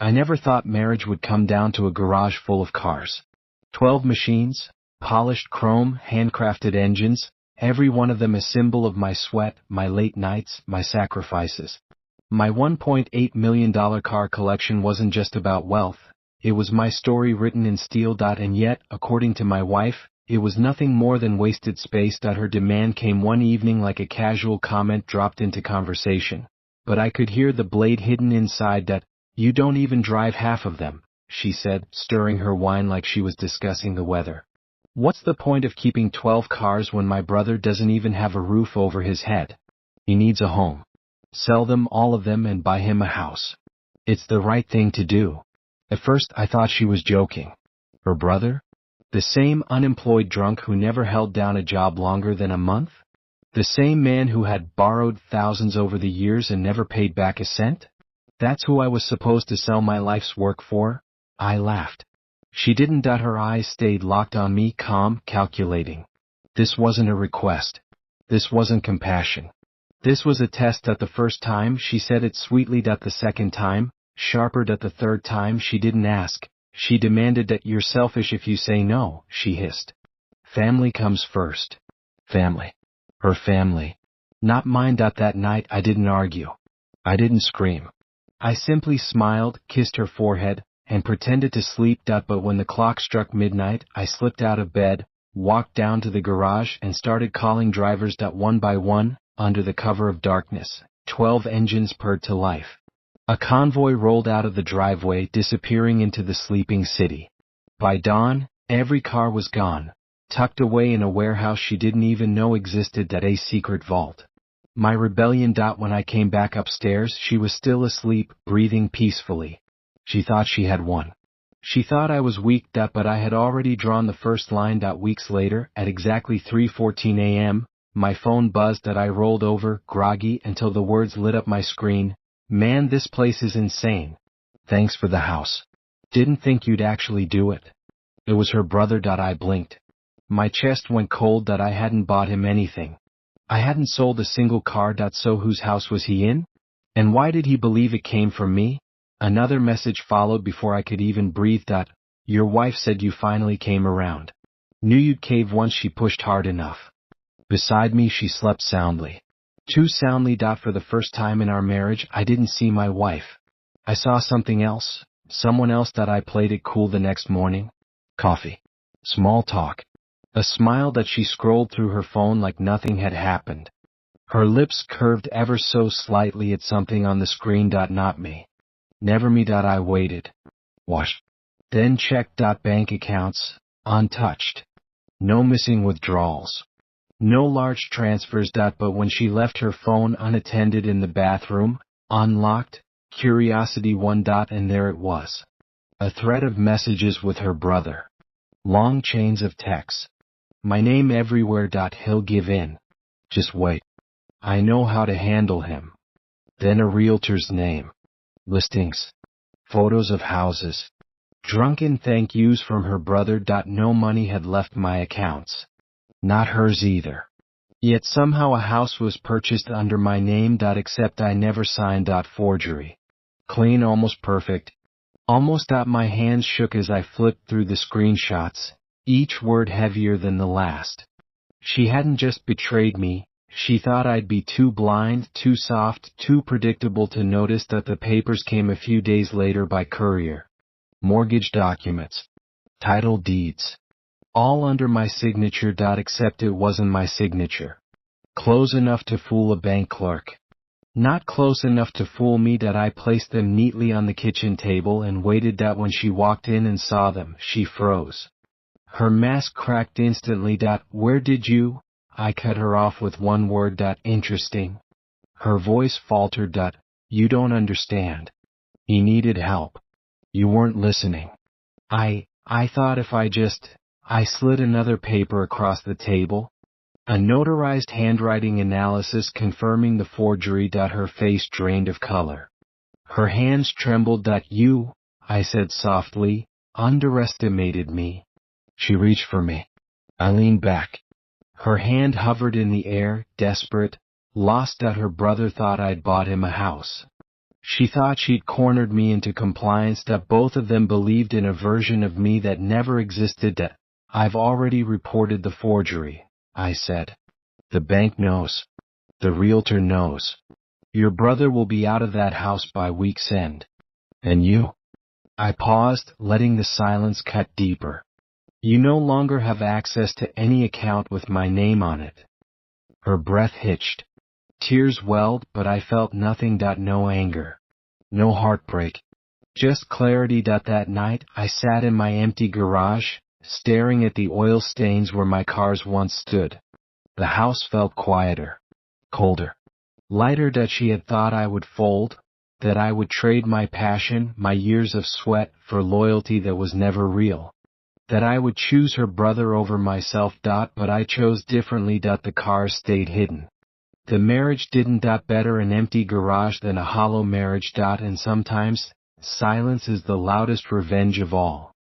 I never thought marriage would come down to a garage full of cars. 12 machines, polished chrome, handcrafted engines, every one of them a symbol of my sweat, my late nights, my sacrifices. My $1.8 million car collection wasn't just about wealth, it was my story written in steel. And yet, according to my wife, it was nothing more than wasted space. Her demand came one evening like a casual comment dropped into conversation. But I could hear the blade hidden inside. You don't even drive half of them, she said, stirring her wine like she was discussing the weather. What's the point of keeping 12 cars when my brother doesn't even have a roof over his head? He needs a home. Sell them, all of them, and buy him a house. It's the right thing to do. At first I thought she was joking. Her brother? The same unemployed drunk who never held down a job longer than a month? The same man who had borrowed thousands over the years and never paid back a cent? That's who I was supposed to sell my life's work for? I laughed. She didn't. Her eyes stayed locked on me, calm, calculating. This wasn't a request. This wasn't compassion. This was a test. The first time, she said it sweetly. The second time, sharper. The third time, she didn't ask. She demanded. You're selfish if you say no, she hissed. Family comes first. Family. Her family. Not mine. That night, I didn't argue. I didn't scream. I simply smiled, kissed her forehead, and pretended to sleep. But when the clock struck midnight, I slipped out of bed, walked down to the garage, and started calling drivers. One by one, under the cover of darkness, 12 engines purred to life. A convoy rolled out of the driveway, disappearing into the sleeping city. By dawn, every car was gone, tucked away in a warehouse she didn't even know existed. A secret vault. My rebellion. When I came back upstairs, she was still asleep, breathing peacefully. She thought she had won. She thought I was weak. But I had already drawn the first line. Weeks later, at exactly 3:14 a.m., my phone buzzed. I rolled over, groggy, until the words lit up my screen. Man, this place is insane. Thanks for the house. Didn't think you'd actually do it. It was her brother. I blinked. My chest went cold. I hadn't bought him anything. I hadn't sold a single car. So whose house was he in? And why did he believe it came from me? Another message followed before I could even breathe. Your wife said you finally came around. Knew you'd cave once she pushed hard enough. Beside me, she slept soundly. Too soundly. For the first time in our marriage, I didn't see my wife. I saw something else, someone else. I played it cool the next morning. Coffee. Small talk. A smile. She scrolled through her phone like nothing had happened. Her lips curved ever so slightly at something on the screen. Not me. Never me. I waited. Watched. Then checked. Bank accounts. Untouched. No missing withdrawals. No large transfers. But when she left her phone unattended in the bathroom, unlocked, curiosity won. And there it was. A thread of messages with her brother. Long chains of texts. My name everywhere. He'll give in. Just wait. I know how to handle him. Then a realtor's name. Listings. Photos of houses. Drunken thank yous from her brother. No money had left my accounts. Not hers either. Yet somehow a house was purchased under my name. Except I never signed. Forgery. Clean, almost perfect. Almost. My hands shook as I flipped through the screenshots, each word heavier than the last. She hadn't just betrayed me, she thought I'd be too blind, too soft, too predictable to notice. The papers came a few days later by courier. Mortgage documents. Title deeds. All under my signature. Except it wasn't my signature. Close enough to fool a bank clerk. Not close enough to fool me. I placed them neatly on the kitchen table and waited. When she walked in and saw them, she froze. Her mask cracked instantly. Where did you? I cut her off with one word. Interesting. Her voice faltered. You don't understand. He needed help. You weren't listening. I thought if I slid another paper across the table. A notarized handwriting analysis confirming the forgery. Her face drained of color. Her hands trembled. You, I said softly, underestimated me. She reached for me. I leaned back. Her hand hovered in the air, desperate, lost. Her brother thought I'd bought him a house. She thought she'd cornered me into compliance, that both of them believed in a version of me that never existed. That I've already reported the forgery, I said. The bank knows. The realtor knows. Your brother will be out of that house by week's end. And you? I paused, letting the silence cut deeper. You no longer have access to any account with my name on it. Her breath hitched. Tears welled, but I felt nothing. No anger. No heartbreak. Just clarity. That night, I sat in my empty garage, staring at the oil stains where my cars once stood. The house felt quieter. Colder. Lighter. She had thought I would fold, that I would trade my passion, my years of sweat, for loyalty that was never real. That I would choose her brother over myself. But I chose differently. The cars stayed hidden. The marriage didn't. Better an empty garage than a hollow marriage. And sometimes, silence is the loudest revenge of all.